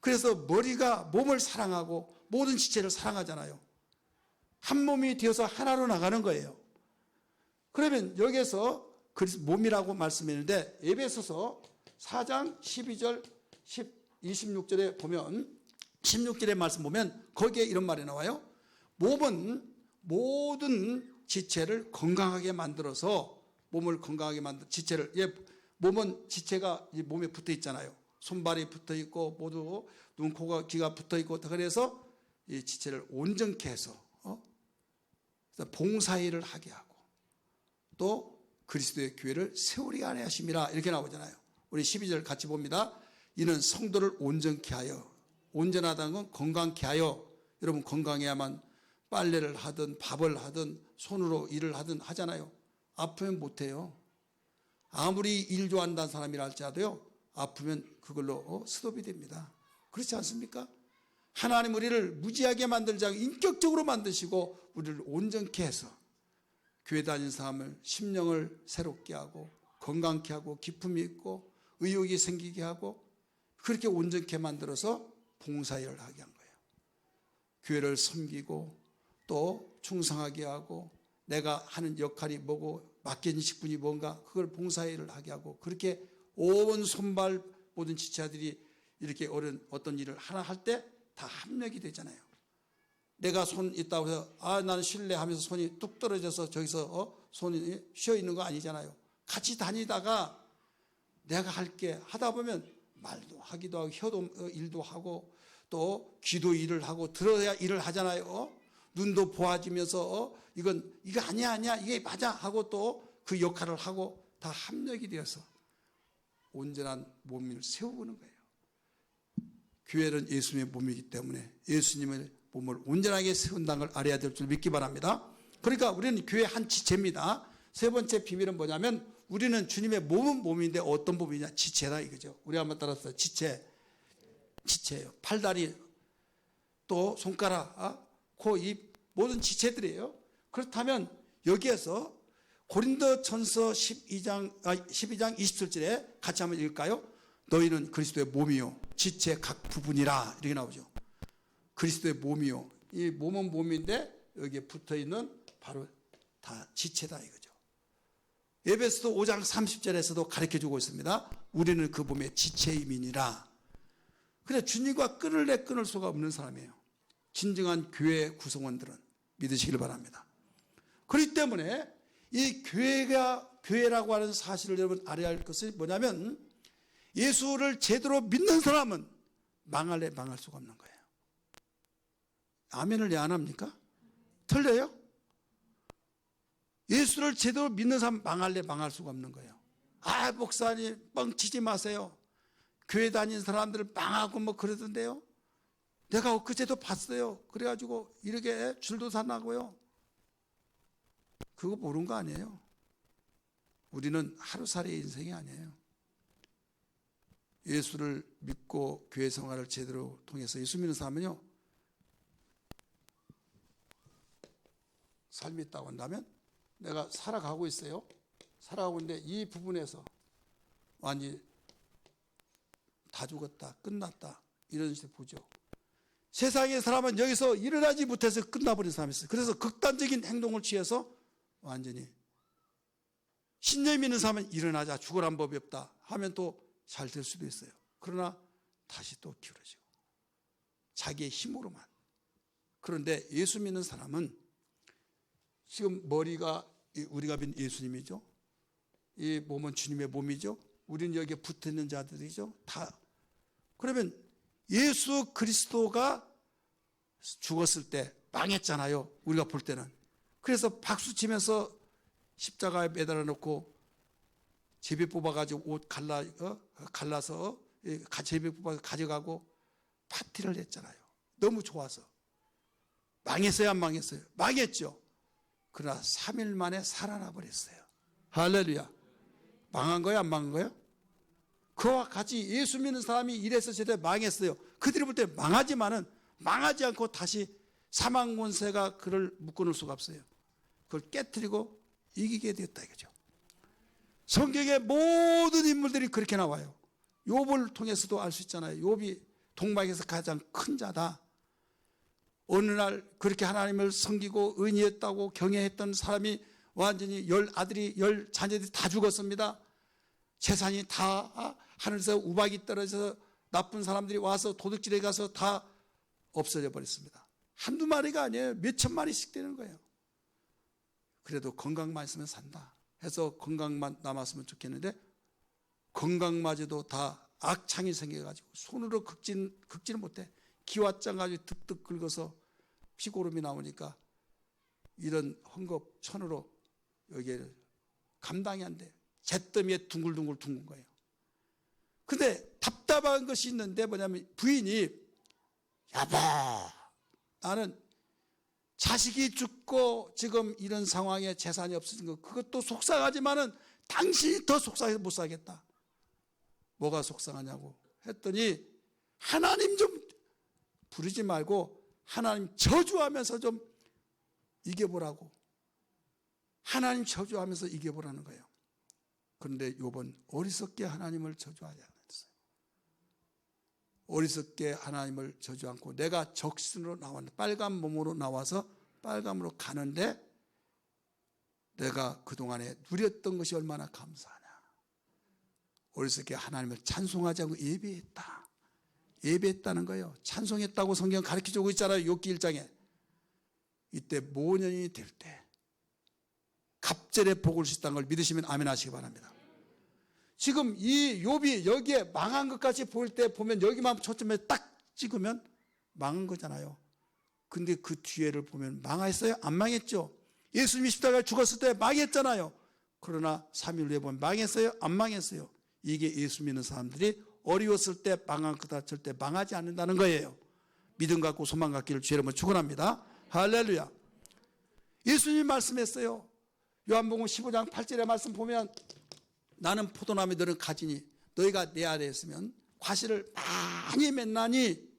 그래서 머리가 몸을 사랑하고 모든 지체를 사랑하잖아요. 한 몸이 되어서 하나로 나가는 거예요. 그러면 여기에서 그리스도 몸이라고 말씀했는데 에베소서 4장 12절 26절에 보면 16절의 말씀 보면 거기에 이런 말이 나와요. 몸은 모든 지체를 건강하게 만들어서 몸을 건강하게 만들 지체를 몸은 지체가 몸에 붙어 있잖아요. 손발이 붙어 있고 모두 눈, 코가, 귀가 붙어 있고 그래서 이 지체를 온전케 해서 봉사일을 하게 하고 또 그리스도의 교회를 세우리 안에 하심이라 이렇게 나오잖아요. 우리 12절 같이 봅니다. 이는 성도를 온전케 하여 온전하다는 건 건강케 하여 여러분 건강해야만 빨래를 하든 밥을 하든 손으로 일을 하든 하잖아요. 아프면 못해요. 아무리 일 좋아한다는 사람이라 할지라도요. 아프면 그걸로 스톱이 됩니다. 그렇지 않습니까? 하나님 우리를 무지하게 만들지 않고 인격적으로 만드시고 우리를 온전케 해서 교회 다니는 사람을 심령을 새롭게 하고 건강케 하고 기쁨이 있고 의욕이 생기게 하고 그렇게 온전케 만들어서 봉사일을 하게 한 거예요. 교회를 섬기고 또 충성하게 하고 내가 하는 역할이 뭐고 맡겨진 직분이 뭔가 그걸 봉사일을 하게 하고 그렇게 온 손발 모든 지체들이 이렇게 어떤 일을 하나 할 때 다 합력이 되잖아요. 내가 손 있다고 해서 나는 쉴래 하면서 손이 뚝 떨어져서 저기서 손이 쉬어 있는 거 아니잖아요. 같이 다니다가 내가 할게 하다 보면 말도 하기도 하고 혀도 일도 하고 또 귀도 일을 하고 들어야 일을 하잖아요. 눈도 보아지면서 이거 아니야 이게 맞아 하고 또 그 역할을 하고 다 합력이 되어서 온전한 몸을 세우는 거예요. 교회는 예수님의 몸이기 때문에 예수님의 몸을 온전하게 세운다는 걸 알아야 될 줄 믿기 바랍니다. 그러니까 우리는 교회 한 지체입니다. 세 번째 비밀은 뭐냐면 우리는 주님의 몸은 몸인데 어떤 몸이냐? 지체다 이거죠. 우리 한번 따라서 지체예요. 팔다리 또 손가락, 코, 입 모든 지체들이에요. 그렇다면 여기에서 고린도전서 12장 27절에 같이 한번 읽을까요? 너희는 그리스도의 몸이요 지체 각 부분이라 이렇게 나오죠. 그리스도의 몸이요. 이 몸은 몸인데 여기에 붙어있는 바로 다 지체다 이거죠. 에베소서 5장 30절에서도 가르쳐주고 있습니다. 우리는 그 몸의 지체임이니라. 그래 주님과 끊을래 끊을 수가 없는 사람이에요. 진정한 교회 구성원들은 믿으시길 바랍니다. 그렇기 때문에 이 교회라고 하는 사실을 여러분 알아야 할 것이 뭐냐면 예수를 제대로 믿는 사람은 망할래 망할 수가 없는 거예요. 아멘을 왜 안 합니까? 틀려요? 예수를 제대로 믿는 사람 망할래 망할 수가 없는 거예요. 목사님 뻥치지 마세요. 교회 다니는 사람들 망하고 뭐 그러던데요. 내가 엊그제도 봤어요. 그래가지고 이렇게 줄도 서나고요. 그거 모르는 거 아니에요. 우리는 하루살이의 인생이 아니에요. 예수를 믿고 교회 생활을 제대로 통해서 예수 믿는 사람은요, 삶이 있다고 한다면 내가 살아가고 있어요. 살아가고 있는데 이 부분에서 완전히 다 죽었다, 끝났다 이런 식으로 보죠. 세상의 사람은 여기서 일어나지 못해서 끝나버린 사람이 있어요. 그래서 극단적인 행동을 취해서 완전히 신념 있는 사람은 일어나자 죽으란 법이 없다 하면 또 잘 될 수도 있어요. 그러나 다시 또 기울어지고 자기의 힘으로만. 그런데 예수 믿는 사람은 지금 머리가 우리가 믿는 예수님이죠. 이 몸은 주님의 몸이죠. 우리는 여기에 붙어있는 자들이죠. 다. 그러면 예수 그리스도가 죽었을 때 망했잖아요. 우리가 볼 때는. 그래서 박수 치면서 십자가에 매달아 놓고 제비 뽑아가지고 옷 갈라서 제비 뽑아서 가져가고 파티를 했잖아요. 너무 좋아서. 망했어요, 안 망했어요? 망했죠. 그러나 3일 만에 살아나 버렸어요. 할렐루야. 망한 거예요, 안 망한 거예요? 그와 같이 예수 믿는 사람이 이래서 저래 망했어요. 그들이 볼 때 망하지만은 망하지 않고 다시 사망 권세가 그를 묶어놓을 수가 없어요. 그걸 깨트리고 이기게 되었다 이거죠. 성경의 모든 인물들이 그렇게 나와요. 욥을 통해서도 알 수 있잖아요. 욥이 동방에서 가장 큰 자다. 어느 날 그렇게 하나님을 섬기고 의인이었다고 경외했던 사람이 완전히 10 자녀들이 다 죽었습니다. 재산이 다 하늘에서 우박이 떨어져서 나쁜 사람들이 와서 도둑질에 가서 다 없어져 버렸습니다. 한두 마리가 아니에요. 몇천 마리씩 되는 거예요. 그래도 건강만 있으면 산다 해서 건강만 남았으면 좋겠는데 건강마저도 다 악창이 생겨가지고 손으로 긁지는 못해. 기왓장 가지고 득득 긁어서 피고름이 나오니까 이런 헝겊천으로 여기를 감당이 안 돼요. 잿더미에 둥글둥글 둥근 거예요. 근데 답답한 것이 있는데 뭐냐면 부인이 여보 나는 자식이 죽고 지금 이런 상황에 재산이 없어진 거 그것도 속상하지만은 당신이 더 속상해서 못 살겠다. 뭐가 속상하냐고 했더니 하나님 좀 부르지 말고 하나님 저주하면서 좀 이겨보라고. 하나님 저주하면서 이겨보라는 거예요. 그런데 욥은 어리석게 하나님을 저주하지 않았어요. 어리석게 하나님을 저주 않고 내가 적신으로 나왔는데 빨간 몸으로 나와서 빨감으로 가는데 내가 그동안에 누렸던 것이 얼마나 감사하냐. 어리석게 하나님을 찬송하지 않고 예배했다. 예배했다는 거예요. 찬송했다고 성경 가르쳐주고 있잖아요. 욥기 1장에. 이때 모년이 될 때 갑절의 복을 수 있다는 걸 믿으시면 아멘 하시기 바랍니다. 지금 이 욥이 여기에 망한 것 같이 보일 때 보면 여기만 초점에 딱 찍으면 망한 거잖아요. 근데 그 뒤에를 보면 망했어요? 안 망했죠? 예수님이 십자가에 죽었을 때 망했잖아요. 그러나 3일 후에 보면 망했어요? 안 망했어요? 이게 예수 믿는 사람들이 어려웠을 때 망한 거다 절대 망하지 않는다는 거예요. 믿음 갖고 소망 갖기를 주의 이름으로 축원합니다. 할렐루야. 예수님이 말씀했어요. 요한복음 15장 8절의 말씀 보면 나는 포도나무 너는 가지니 너희가 내 아래에 있으면 과실을 많이 맺나니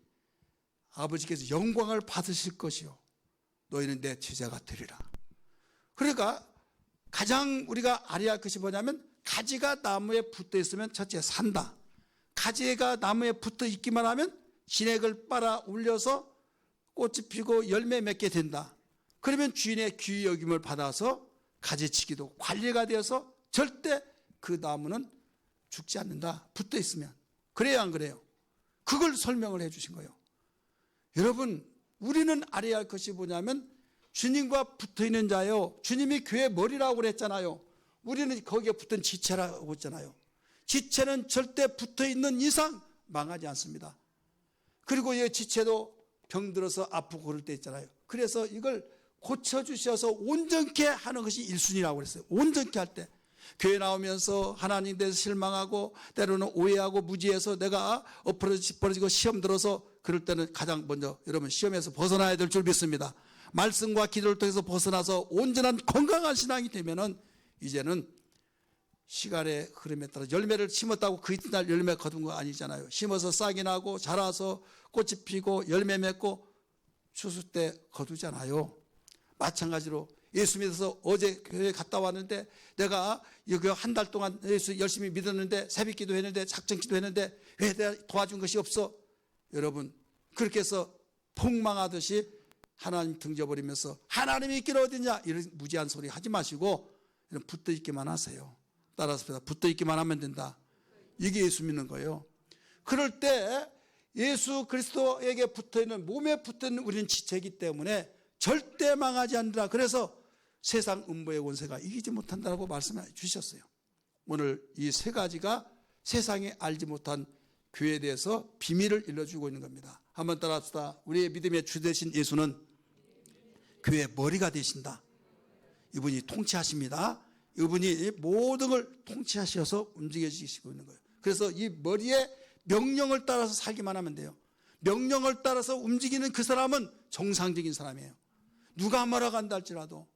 아버지께서 영광을 받으실 것이요 너희는 내 제자가 되리라. 그러니까 가장 우리가 알아야 할 것이 뭐냐면 가지가 나무에 붙어 있으면 첫째 산다. 가지가 나무에 붙어 있기만 하면 진액을 빨아 올려서 꽃이 피고 열매 맺게 된다. 그러면 주인의 귀히 여김을 받아서 가지치기도 관리가 되어서 절대 그 나무는 죽지 않는다. 붙어 있으면. 그래요 안 그래요? 그걸 설명을 해 주신 거예요. 여러분 우리는 알아야 할 것이 뭐냐면 주님과 붙어있는 자요. 주님이 교회 머리라고 그랬잖아요. 우리는 거기에 붙은 지체라고 했잖아요. 지체는 절대 붙어있는 이상 망하지 않습니다. 그리고 이 지체도 병들어서 아프고 그럴 때 있잖아요. 그래서 이걸 고쳐주셔서 온전케 하는 것이 1순위라고 그랬어요. 온전케 할 때. 교회 나오면서 하나님 대해서 실망하고 때로는 오해하고 무지해서 내가 엎어지고 시험 들어서 그럴 때는 가장 먼저 여러분 시험에서 벗어나야 될 줄 믿습니다. 말씀과 기도를 통해서 벗어나서 온전한 건강한 신앙이 되면은 이제는 시간의 흐름에 따라 열매를 심었다고 그 이튿날 열매 거둔 거 아니잖아요. 심어서 싹이 나고 자라서 꽃이 피고 열매 맺고 추수 때 거두잖아요. 마찬가지로 예수 믿어서 어제 교회 갔다 왔는데 내가 여기 한 달 동안 예수 열심히 믿었는데 새벽기도 했는데 작정기도 했는데 왜 내가 도와준 것이 없어? 여러분 그렇게 해서 폭망하듯이 하나님 등져버리면서 하나님이 있기는 어디냐 이런 무지한 소리 하지 마시고 붙어 있기만 하세요. 따라서 붙어 있기만 하면 된다. 이게 예수 믿는 거예요. 그럴 때 예수 그리스도에게 붙어있는 몸에 붙어있는 우리는 지체이기 때문에 절대 망하지 않는다. 그래서 세상 음부의 권세가 이기지 못한다고 말씀해 주셨어요. 오늘 이 세 가지가 세상에 알지 못한 교회에 대해서 비밀을 일러주고 있는 겁니다. 한번 따라합시다. 우리의 믿음의 주 되신 예수는 교회의 머리가 되신다. 이분이 통치하십니다. 이분이 모든 걸 통치하셔서 움직여주시고 있는 거예요. 그래서 이 머리의 명령을 따라서 살기만 하면 돼요. 명령을 따라서 움직이는 그 사람은 정상적인 사람이에요. 누가 뭐라고 한다 할지라도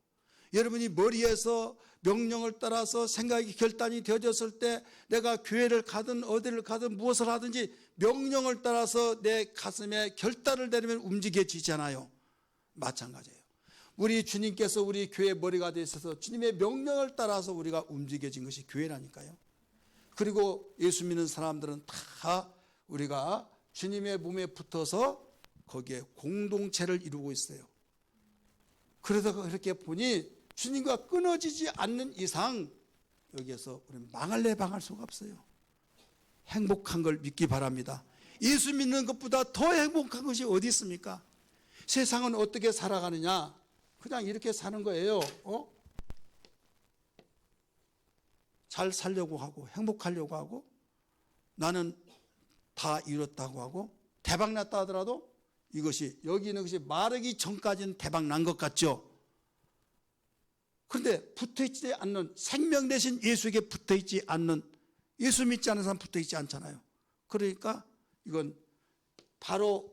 여러분이 머리에서 명령을 따라서 생각이 결단이 되어졌을 때 내가 교회를 가든 어디를 가든 무엇을 하든지 명령을 따라서 내 가슴에 결단을 내리면 움직여지잖아요. 마찬가지예요. 우리 주님께서 우리 교회의 머리가 되셔서 주님의 명령을 따라서 우리가 움직여진 것이 교회라니까요. 그리고 예수 믿는 사람들은 다 우리가 주님의 몸에 붙어서 거기에 공동체를 이루고 있어요. 그러다가 그렇게 보니 주님과 끊어지지 않는 이상 여기에서 우리는 망할래 망할 수가 없어요. 행복한 걸 믿기 바랍니다. 예수 믿는 것보다 더 행복한 것이 어디 있습니까? 세상은 어떻게 살아가느냐? 그냥 이렇게 사는 거예요. 잘 살려고 하고 행복하려고 하고 나는 다 이뤘다고 하고 대박 났다 하더라도 이것이 여기 있는 것이 마르기 전까지는 대박 난 것 같죠. 그런데 붙어있지 않는 생명 대신 예수에게 붙어있지 않는 예수 믿지 않는 사람 붙어있지 않잖아요. 그러니까 이건 바로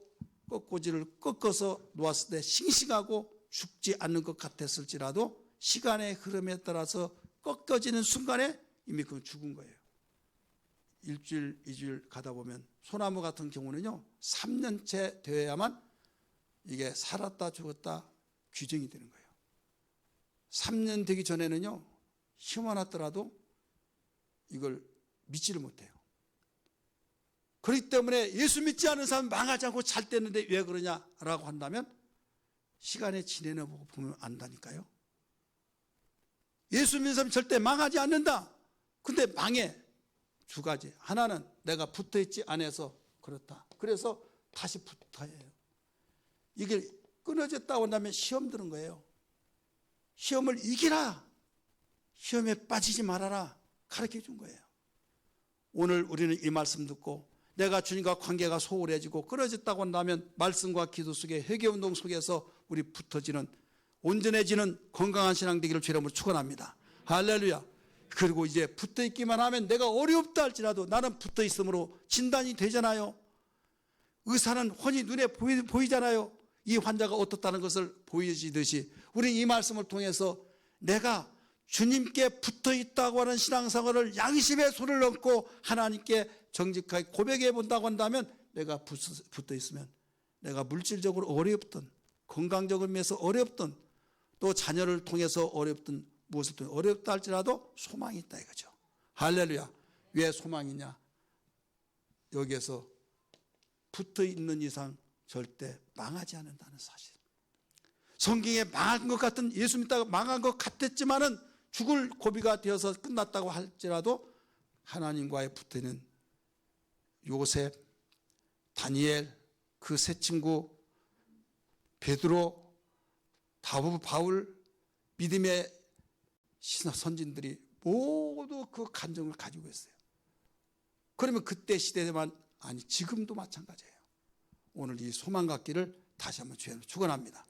꺾꽂이를 꺾어서 놓았을 때 싱싱하고 죽지 않는 것 같았을지라도 시간의 흐름에 따라서 꺾어지는 순간에 이미 그건 죽은 거예요. 일주일, 2주일 가다 보면 소나무 같은 경우는요 3년째 되어야만 이게 살았다 죽었다 규정이 되는 거예요. 3년 되기 전에는요 심어놨더라도 이걸 믿지를 못해요. 그렇기 때문에 예수 믿지 않은 사람 망하지 않고 잘 됐는데 왜 그러냐라고 한다면 시간의 지내는 보고 보면 안다니까요. 예수 믿는 사람 절대 망하지 않는다. 근데 망해. 두 가지. 하나는 내가 붙어있지 않아서 그렇다. 그래서 다시 붙어야 해요. 이게 끊어졌다고 한다면 시험 드는 거예요. 시험을 이기라. 시험에 빠지지 말아라. 가르쳐 준 거예요. 오늘 우리는 이 말씀 듣고 내가 주님과 관계가 소홀해지고 끊어졌다고 한다면 말씀과 기도 속에 회개운동 속에서 우리 붙어지는 온전해지는 건강한 신앙 되기를 주의 이름으로 축원합니다. 할렐루야. 그리고 이제 붙어있기만 하면 내가 어렵다 할지라도 나는 붙어있음으로 진단이 되잖아요. 의사는 훤히 눈에 보이잖아요. 이 환자가 어떻다는 것을 보여지듯이 우리 이 말씀을 통해서 내가 주님께 붙어있다고 하는 신앙생활을 양심에 손을 얹고 하나님께 정직하게 고백해 본다고 한다면 내가 붙어있으면 내가 물질적으로 어렵든 건강적으로 면에서 어렵든 또 자녀를 통해서 어렵든 무엇을 통해 어렵다 할지라도 소망이 있다 이거죠. 할렐루야. 왜 소망이냐? 여기에서 붙어있는 이상 절대 망하지 않는다는 사실. 성경에 망한 것 같은 예수 믿다가 망한 것 같았지만은 죽을 고비가 되어서 끝났다고 할지라도 하나님과의 붙어있는 요셉, 다니엘, 그 세 친구, 베드로, 바울, 믿음의 선진들이 모두 그 간증을 가지고 있어요. 그러면 그때 시대만 아니 지금도 마찬가지예요. 오늘 이 소망 갖기를 다시 한번 주님 축원합니다.